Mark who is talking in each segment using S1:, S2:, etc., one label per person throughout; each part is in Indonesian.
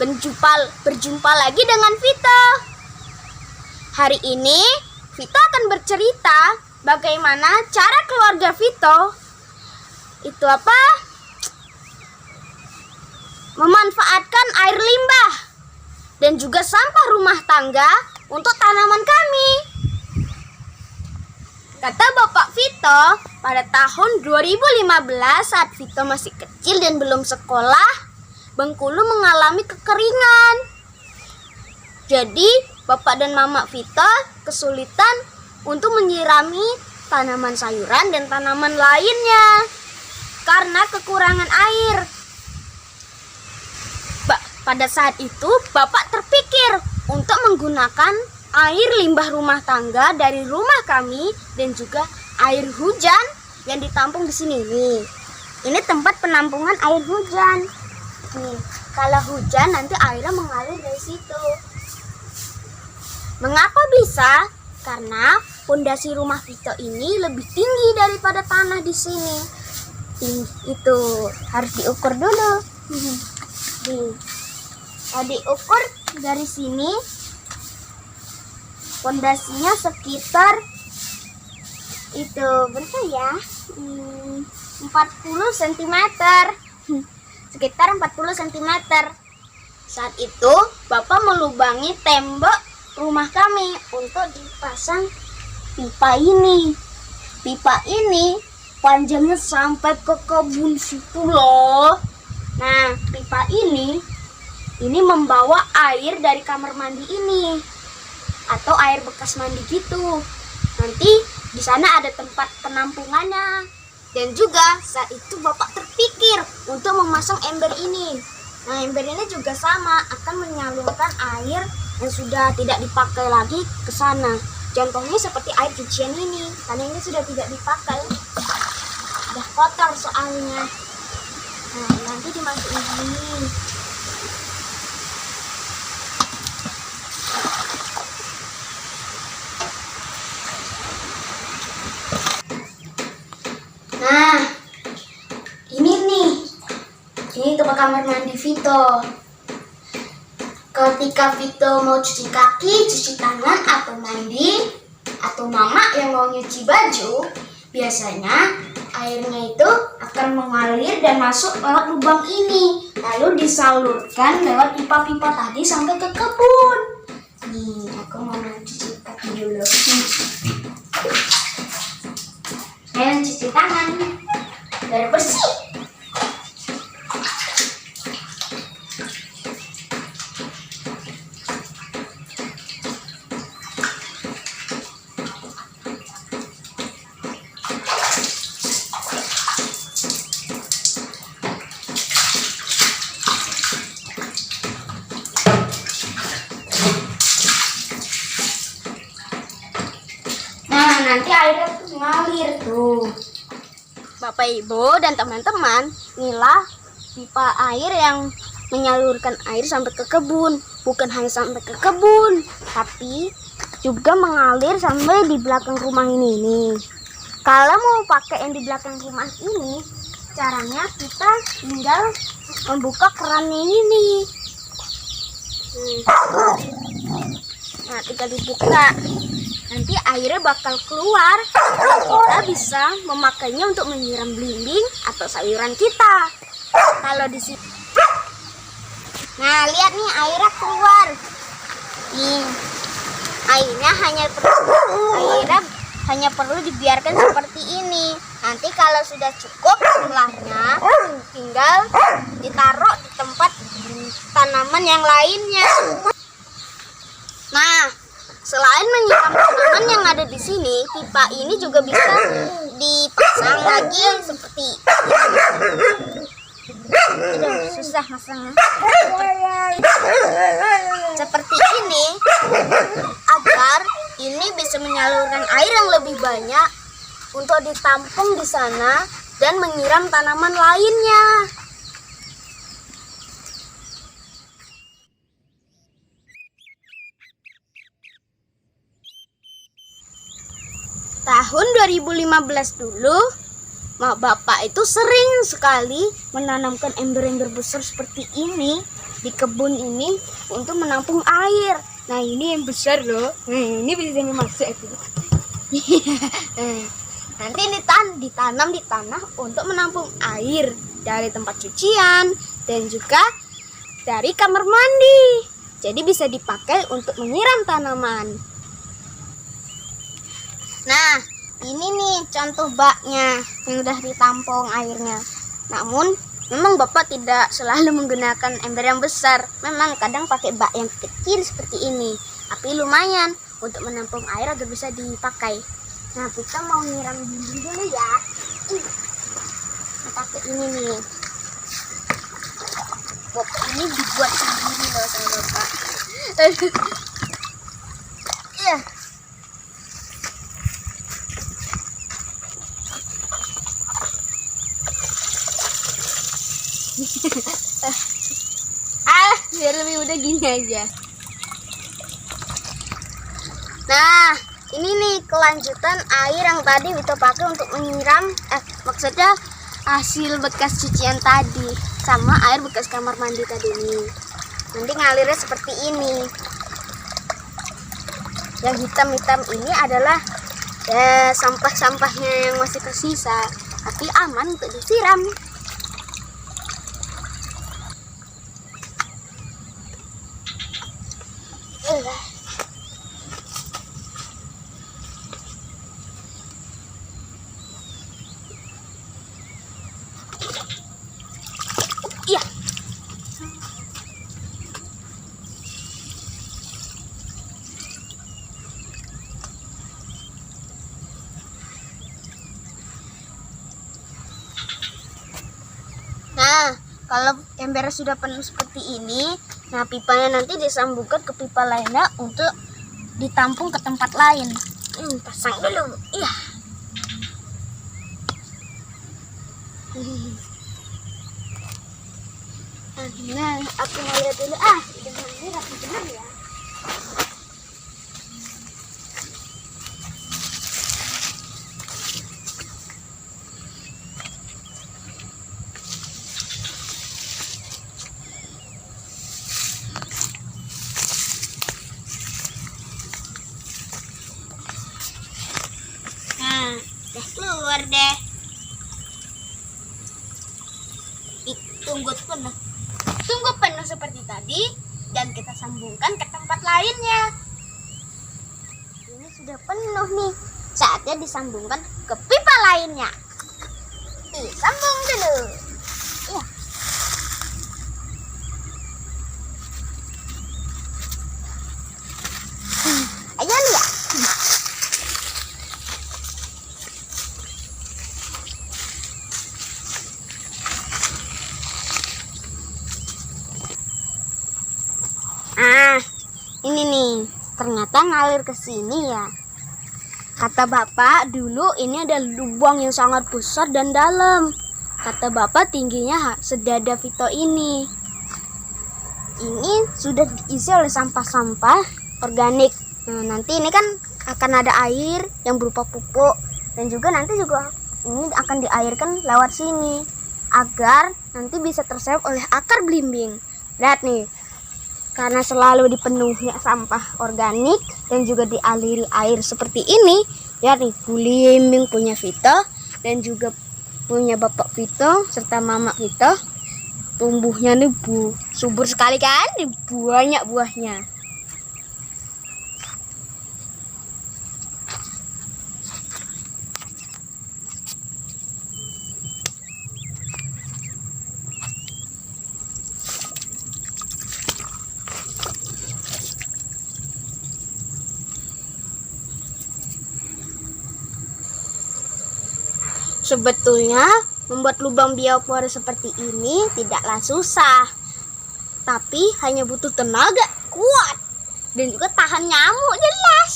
S1: berjumpa lagi dengan Vito. Hari ini Vito akan bercerita bagaimana cara keluarga Vito memanfaatkan air limbah dan juga sampah rumah tangga untuk tanaman kami. Kata Bapak Vito, pada tahun 2015 saat Vito masih kecil dan belum sekolah, Bengkulu mengalami kekeringan. Jadi, Bapak dan Mama Vito kesulitan untuk menyirami tanaman sayuran dan tanaman lainnya karena kekurangan air. Pada saat itu, Bapak terpikir untuk menggunakan air limbah rumah tangga dari rumah kami dan juga air hujan yang ditampung di sini nih. Ini tempat penampungan air hujan. Nih, kalau hujan nanti airnya mengalir dari situ. Mengapa bisa? Karena fondasi rumah Vito ini lebih tinggi daripada tanah di sini. Itu harus diukur dulu. Diukur dari sini. Fondasinya sekitar itu berapa ya? 40 cm. Sekitar 40 cm. Saat itu Bapak melubangi tembok rumah kami untuk dipasang pipa ini. Pipa ini panjangnya sampai ke kebun situ loh. Nah, pipa ini membawa air dari kamar mandi ini atau air bekas mandi gitu. Nanti di sana ada tempat penampungannya. Dan juga saat itu Bapak terpikir untuk memasang ember ini. Nah, ember ini juga sama akan menyalurkan air yang sudah tidak dipakai lagi ke sana. Contohnya seperti air cucian ini, karena ini sudah tidak dipakai. Sudah kotor soalnya. Nah, nanti dimasukin sini. Nah, ini tempat kamar mandi Vito. Ketika Vito mau cuci kaki, cuci tangan, atau mandi, atau Mama yang mau nyuci baju, biasanya airnya itu akan mengalir dan masuk lewat lubang ini, lalu disalurkan lewat pipa-pipa tadi sampai ke kebun. Nih, aku mau cuci kaki dulu. Dan cuci tangan biar bersih. Nah, nanti airnya tuh ngalir tuh. Bapak Ibu dan teman-teman, inilah pipa air yang menyalurkan air sampai ke kebun. Bukan hanya sampai ke kebun, tapi juga mengalir sampai di belakang rumah ini nih. Kalau mau pakai yang di belakang rumah ini, caranya kita tinggal membuka kerannya ini. Nah, tinggal dibuka. Nanti airnya bakal keluar dan kita bisa memakainya untuk menyiram belimbing atau sayuran kita. Kalau di sini, nah lihat nih airnya keluar. Nih, airnya hanya perlu dibiarkan seperti ini. Nanti kalau sudah cukup jumlahnya, tinggal ditaruh di tempat tanaman yang lainnya. Nah, selain menyiram tanaman yang ada di sini, pipa ini juga bisa dipasang lagi seperti ini. Aduh, susah masangnya. Seperti ini, agar ini bisa menyalurkan air yang lebih banyak untuk ditampung di sana dan menyiram tanaman lainnya. Tahun 2015 dulu, Bapak itu sering sekali menanamkan ember-ember besar seperti ini di kebun ini untuk menampung air. Nah, ini yang besar loh. Ini bisa dimasuk itu. Nanti ditanam di tanah untuk menampung air dari tempat cucian dan juga dari kamar mandi. Jadi bisa dipakai untuk menyiram tanaman. Nah, ini nih contoh baknya yang udah ditampung airnya. Namun memang Bapak tidak selalu menggunakan ember yang besar. Memang kadang pakai bak yang kecil seperti ini. Tapi lumayan untuk menampung air agar bisa dipakai. Nah, kita mau nyiram dinding dulu ya. Nah, pakai ini nih. Bapak ini dibuat sendiri loh sama Bapak. Iya. Biar lebih mudah gini aja. Nah, ini nih kelanjutan air yang tadi kita pakai untuk menyiram, maksudnya hasil bekas cucian tadi sama air bekas kamar mandi tadi ini. Nanti ngalirnya seperti ini. Yang hitam-hitam ini adalah sampah-sampahnya yang masih tersisa, tapi aman untuk disiram. Iya. Nah, kalau ember sudah penuh seperti ini, nah pipanya nanti disambungkan ke pipa lainnya untuk ditampung ke tempat lain. Pasang dulu. Iya. Nah, aku mau lihat dulu. Udah ini rapi benar ya. Nah, udah keluar deh. Tunggu penuh seperti tadi dan kita sambungkan ke tempat lainnya. Ini sudah penuh nih, saatnya disambungkan ke pipa lainnya. Disambung dulu. Ya. Ayo lihat. Ini nih, ternyata ngalir ke sini ya. Kata Bapak, dulu ini ada lubang yang sangat besar dan dalam. Kata Bapak tingginya sedada Vito ini. Ini sudah diisi oleh sampah-sampah organik. Nah, nanti ini kan akan ada air yang berupa pupuk. Dan juga nanti juga ini akan diairkan lewat sini. Agar nanti bisa terserap oleh akar belimbing. Lihat nih. Karena selalu dipenuhi sampah organik dan juga dialiri air seperti ini, ya nih belimbing punya Vito dan juga punya Bapak Vito serta Mama Vito, tumbuhnya nih subur sekali kan, banyak buahnya. Sebetulnya membuat lubang biopori seperti ini tidaklah susah, tapi hanya butuh tenaga kuat dan juga tahan nyamuk jelas.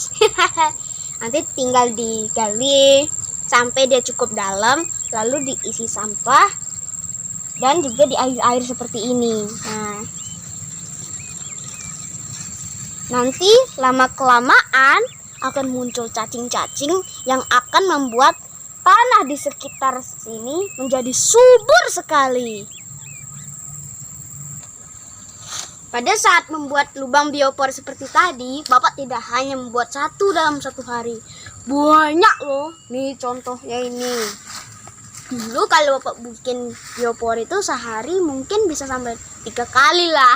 S1: Nanti tinggal digali sampai dia cukup dalam, lalu diisi sampah dan juga diair-air seperti ini. Nah, nanti lama-kelamaan akan muncul cacing-cacing yang akan membuat tanah di sekitar sini menjadi subur sekali. Pada saat membuat lubang biopor seperti tadi, Bapak tidak hanya membuat satu dalam satu hari. Banyak loh. Nih contohnya ini. Dulu kalau Bapak bikin biopor itu sehari mungkin bisa sampai 3 kali lah.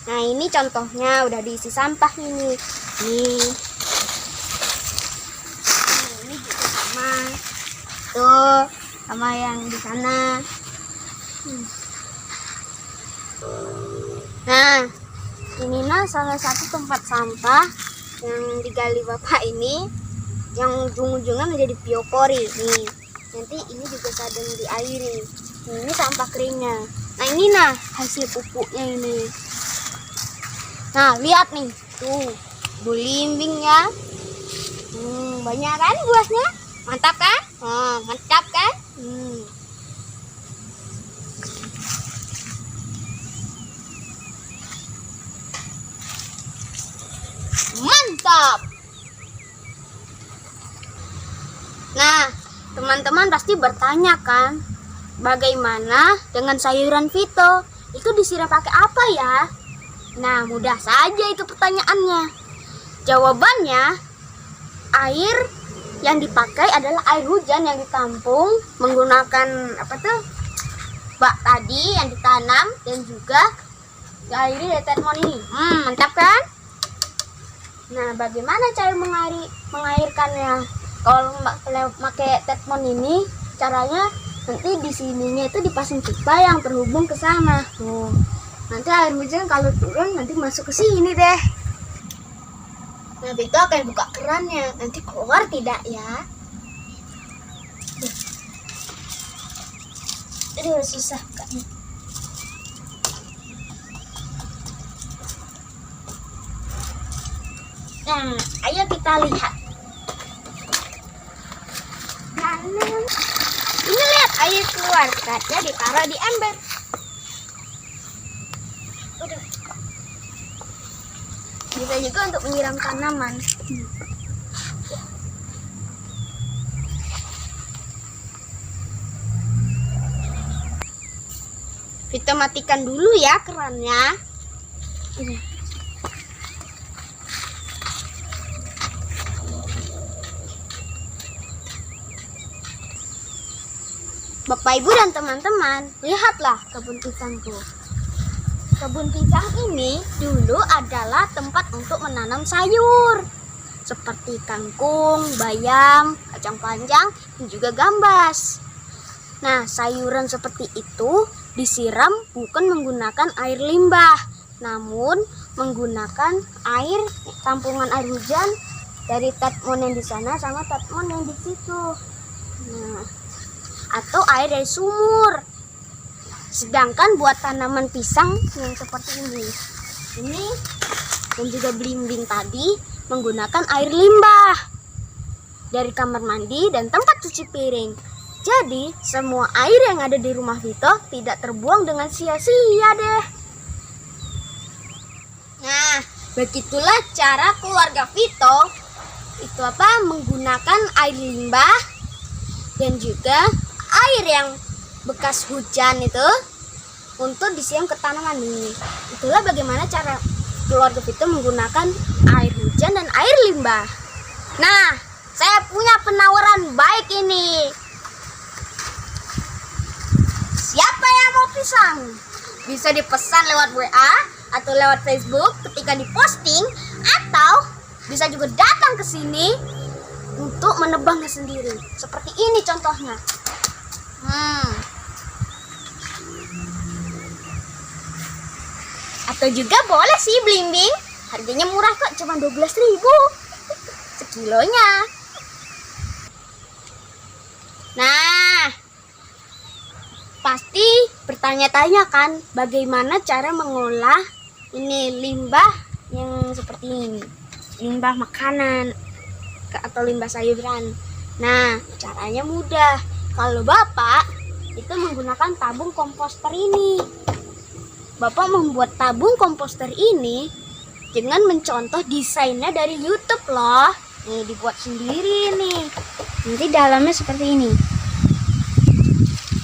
S1: Nah ini contohnya udah diisi sampah ini. Nih. Ini juga sama. Tuh, sama yang di sana. Nah, ini salah satu tempat sampah yang digali Bapak ini, yang ujung-ujungnya menjadi biopori. Nih, nanti ini juga sedang diairi. Ini sampah keringnya. Nah, ini hasil pupuknya ini. Nah, lihat nih, tuh belimbing ya. Banyak kan buahnya? Mantap kan? Mantap kan? Mantap. Nah, teman-teman pasti bertanya kan, bagaimana dengan sayuran Vito? Itu disiram pakai apa ya? Nah, mudah saja itu pertanyaannya. Jawabannya, air yang dipakai adalah air hujan yang ditampung menggunakan bak tadi yang ditanam dan juga diairi dari tetmon ini. Mantap kan? Nah, bagaimana cara mengairkannya? Kalau pakai tetmon ini, caranya nanti di sininya itu dipasang pipa yang terhubung ke sana. Tuh. Nanti air hujan kalau turun nanti masuk ke sini deh. Nah, itu akan buka kerannya. Nanti keluar tidak ya? Aduh, susah kayaknya. Nah, ayo kita lihat. Ini lihat air keluar, katanya ditaruh di ember. Udah. Bisa juga untuk menyiram tanaman. Kita matikan dulu ya kerannya. Bapak, Ibu, dan teman-teman, lihatlah kebun pisangku. Kebun pisang ini dulu adalah tempat untuk menanam sayur seperti kangkung, bayam, kacang panjang, dan juga gambas. Nah, sayuran seperti itu disiram bukan menggunakan air limbah, namun menggunakan air tampungan air hujan dari tetmon yang di sana sama tetmon yang di situ. Nah, atau air dari sumur. Sedangkan buat tanaman pisang yang seperti ini dan juga belimbing tadi menggunakan air limbah dari kamar mandi dan tempat cuci piring. Jadi semua air yang ada di rumah Vito tidak terbuang dengan sia-sia deh. Nah, begitulah cara keluarga Vito itu menggunakan air limbah dan juga air yang bekas hujan itu untuk disiram ke tanaman ini. Itulah bagaimana cara keluarga Vito menggunakan air hujan dan air limbah. Nah, saya punya penawaran baik ini. Siapa yang mau pisang? Bisa dipesan lewat WA atau lewat Facebook ketika diposting, atau bisa juga datang ke sini untuk menebangnya sendiri. Seperti ini contohnya. Atau juga boleh sih belimbing. Harganya murah kok, cuma 12.000 sekilonya. Nah, pasti bertanya-tanya kan bagaimana cara mengolah ini limbah yang seperti ini. Limbah makanan atau limbah sayuran. Nah, caranya mudah. Kalau Bapak itu menggunakan tabung komposter ini. Bapak membuat tabung komposter ini dengan mencontoh desainnya dari YouTube loh. Nih, dibuat sendiri nih. Nanti dalamnya seperti ini.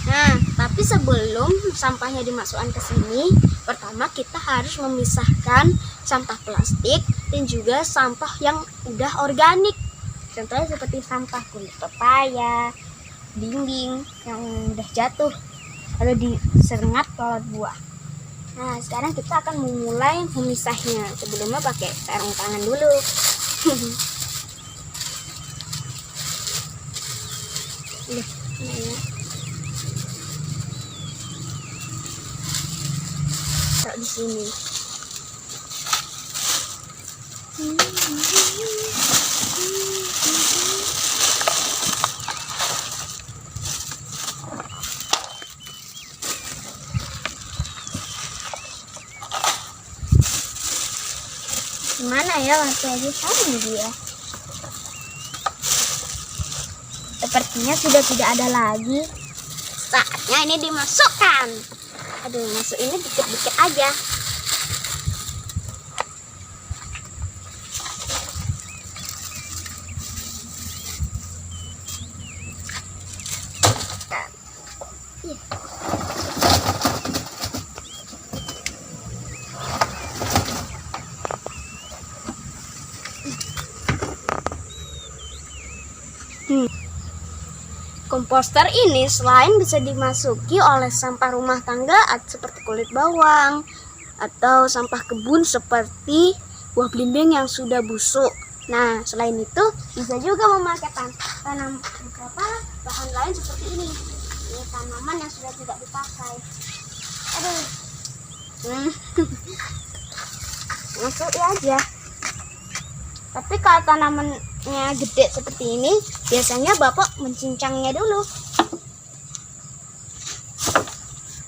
S1: Nah, tapi sebelum sampahnya dimasukkan ke sini, pertama kita harus memisahkan sampah plastik dan juga sampah yang udah organik. Contohnya seperti sampah kulit pepaya, dinding yang udah jatuh, lalu disengat lalat buah. Nah, sekarang kita akan memulai memisahnya. Sebelumnya pakai sarung tangan dulu. Taruh di sini. Gimana ya, waktu aja sama dia. Sepertinya sudah tidak ada lagi. Saatnya ini dimasukkan. Aduh, masuk ini dikit-dikit aja. Komposter ini selain bisa dimasuki oleh sampah rumah tangga seperti kulit bawang atau sampah kebun seperti buah belimbing yang sudah busuk. Nah, selain itu bisa juga memakai tanam beberapa bahan lain seperti ini. Ini tanaman yang sudah tidak dipakai. Aduh. Masuk aja. Tapi kalau tanamannya gede seperti ini, biasanya bapak mencincangnya dulu.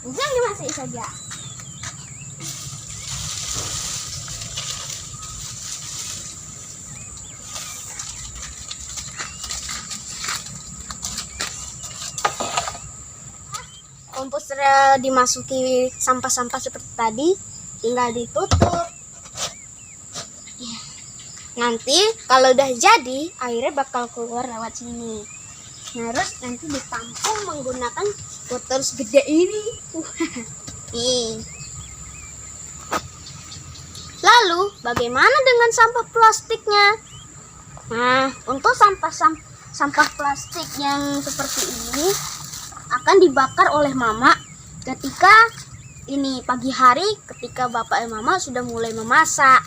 S1: Bisa dimasukin saja. Komposter dimasuki sampah-sampah seperti tadi, tinggal ditutup. Nanti kalau udah jadi, airnya bakal keluar lewat sini. Terus nanti ditampung menggunakan botol segede ini. Nih. Lalu bagaimana dengan sampah plastiknya? Nah, untuk sampah plastik yang seperti ini akan dibakar oleh mama ketika ini pagi hari, ketika bapak dan mama sudah mulai memasak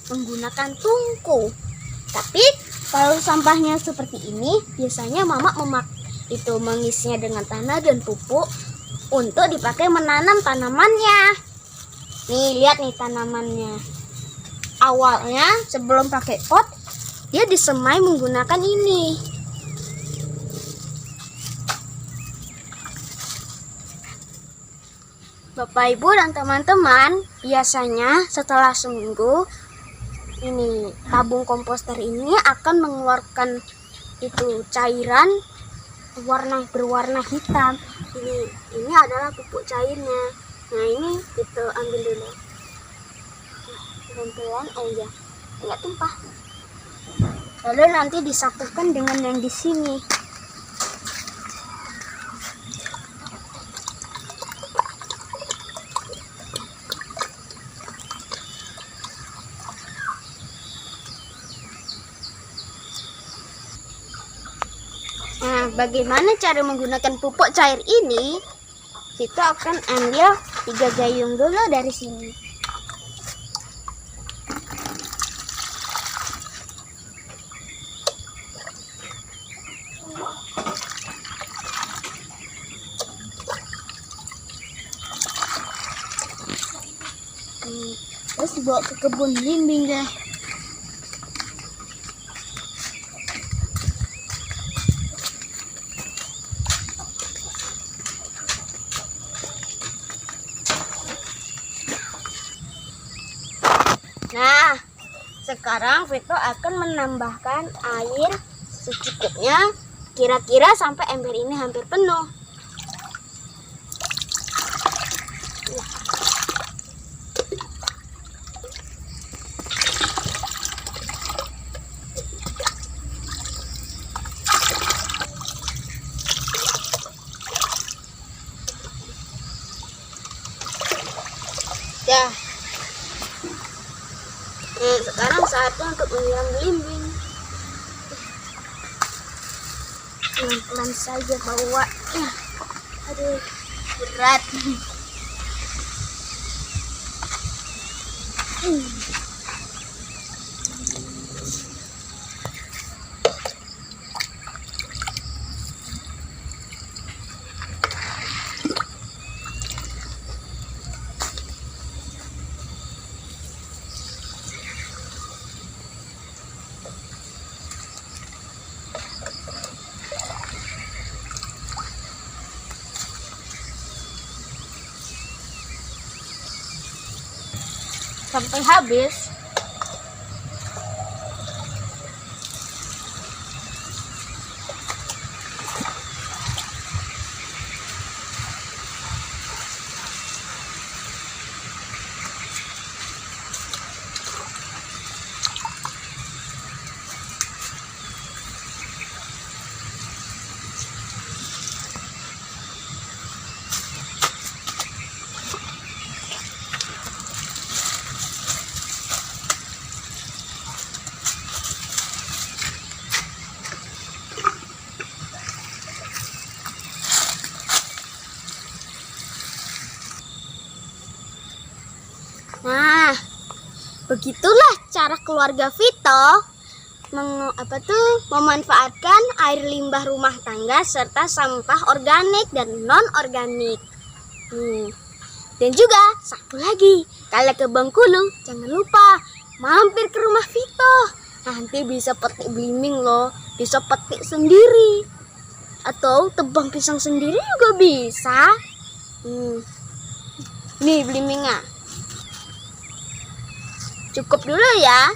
S1: menggunakan tungku. Tapi kalau sampahnya seperti ini, biasanya mama mengisinya dengan tanah dan pupuk untuk dipakai menanam tanamannya. Nih, lihat nih tanamannya. Awalnya sebelum pakai pot, dia disemai menggunakan ini. Bapak, Ibu, dan teman-teman, biasanya setelah seminggu ini tabung komposter ini akan mengeluarkan itu cairan berwarna hitam. Ini adalah pupuk cairnya. Nah, ini kita ambil dulu. Pelan-pelan aja, nggak tumpah. Lalu nanti disatukan dengan yang di sini. Nah, bagaimana cara menggunakan pupuk cair ini? Kita akan ambil 3 gayung dulu dari sini. Terus dibawa ke kebun belimbing deh. Nah, sekarang Vito akan menambahkan air secukupnya, kira-kira sampai ember ini hampir penuh. Ya. Sekarang saatnya untuk menyiram belimbing. Pelan-pelan saja bawa. Aduh, berat. Sampai habis. Nah, begitulah cara keluarga Vito memanfaatkan air limbah rumah tangga serta sampah organik dan non-organik. Dan juga satu lagi, kalau ke Bengkulu jangan lupa mampir ke rumah Vito. Nanti bisa petik belimbing loh, bisa petik sendiri atau tebang pisang sendiri juga bisa. Nih belimbingnya. Cukup dulu ya.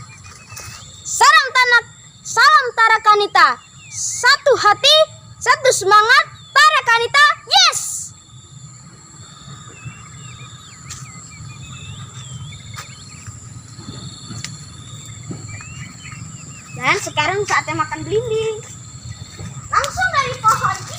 S1: Salam Tarakanita. Satu hati, satu semangat. Tarakanita, yes! Dan sekarang saatnya makan belimbing. Langsung dari pohon.